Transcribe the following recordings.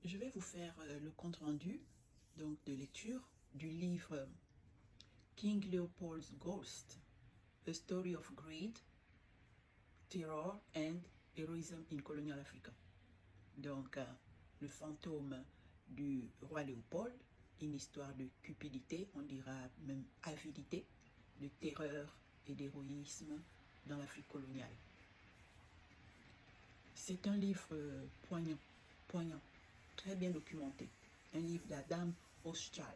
Je vais vous faire le compte-rendu donc de lecture du livre King Leopold's Ghost, A Story of Greed, Terror and Heroism in Colonial Africa. Donc, le fantôme du roi Léopold, une histoire de cupidité, on dira même avidité, de terreur et d'héroïsme dans l'Afrique coloniale. C'est un livre poignant, très bien documenté. Un livre d'Adam Hochschild,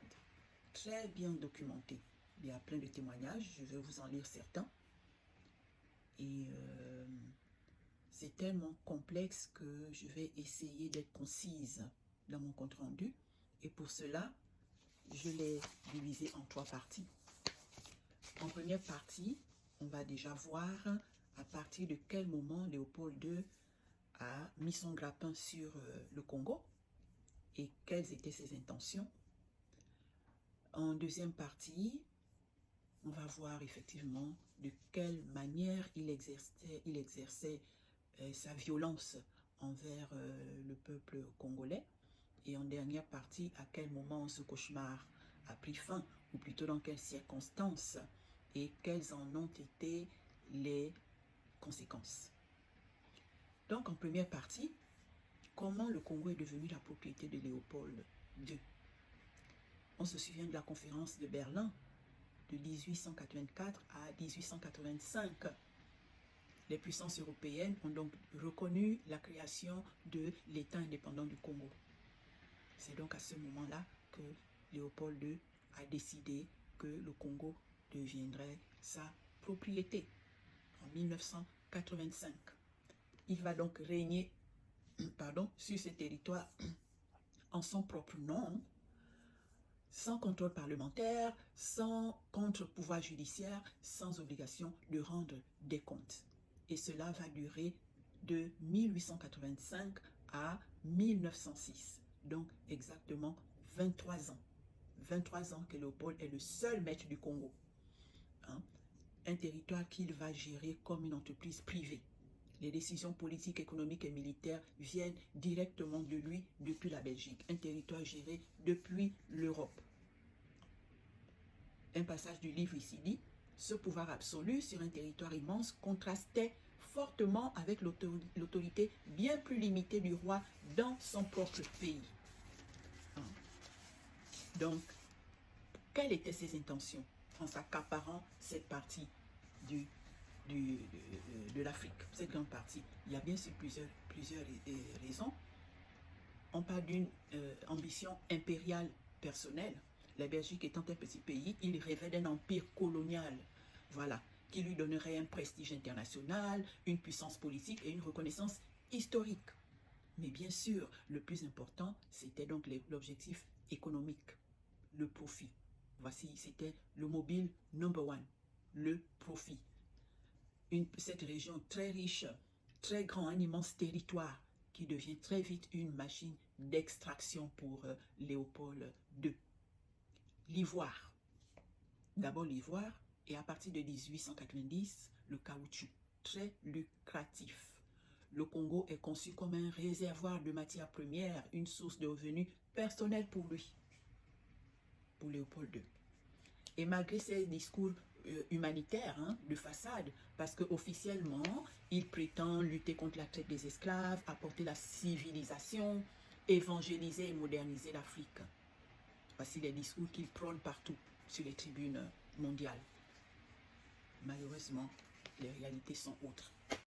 très bien documenté. Il y a plein de témoignages, je vais vous en lire certains. Et c'est tellement complexe que je vais essayer d'être concise dans mon compte-rendu. Et pour cela, je l'ai divisé en 3 parties. En première partie, on va déjà voir à partir de quel moment Léopold II a mis son grappin sur le Congo et quelles étaient ses intentions. En deuxième partie, on va voir effectivement de quelle manière il exerçait sa violence envers le peuple congolais. Et en dernière partie, à quel moment ce cauchemar a pris fin, ou plutôt dans quelles circonstances, et quelles en ont été les conséquences. Donc en première partie, comment le Congo est devenu la propriété de Léopold II. On se souvient de la conférence de Berlin de 1884 à 1885. Les puissances européennes ont donc reconnu la création de l'État indépendant du Congo. C'est donc à ce moment-là que Léopold II a décidé que le Congo deviendrait sa propriété en 1985. Il va donc régner sur ce territoire en son propre nom, sans contrôle parlementaire, sans contre-pouvoir judiciaire, sans obligation de rendre des comptes. Et cela va durer de 1885 à 1906, donc exactement 23 ans. 23 ans que Léopold est le seul maître du Congo. Un territoire qu'il va gérer comme une entreprise privée. Les décisions politiques, économiques et militaires viennent directement de lui depuis la Belgique. Un territoire géré depuis l'Europe. Un passage du livre ici dit, ce pouvoir absolu sur un territoire immense contrastait fortement avec l'autorité bien plus limitée du roi dans son propre pays. Donc, quelles étaient ses intentions en s'accaparant cette partie de l'Afrique, cette grande partie? Il y a bien sûr plusieurs raisons. On parle d'une ambition impériale personnelle. La Belgique étant un petit pays, il rêvait d'un empire colonial, voilà, qui lui donnerait un prestige international, une puissance politique et une reconnaissance historique. Mais bien sûr, le plus important, c'était donc l'objectif économique, le profit. Voici, c'était le mobile number one, le profit. Cette région très riche, très grand, un immense territoire qui devient très vite une machine d'extraction pour Léopold II. L'ivoire. D'abord l'ivoire et à partir de 1890, le caoutchouc, très lucratif. Le Congo est conçu comme un réservoir de matières premières, une source de revenus personnels pour lui, pour Léopold II. Et malgré ses discours humanitaires, de façade, parce qu'officiellement, il prétend lutter contre la traite des esclaves, apporter la civilisation, évangéliser et moderniser l'Afrique. Voici les discours qu'il prône partout sur les tribunes mondiales. Malheureusement, les réalités sont autres.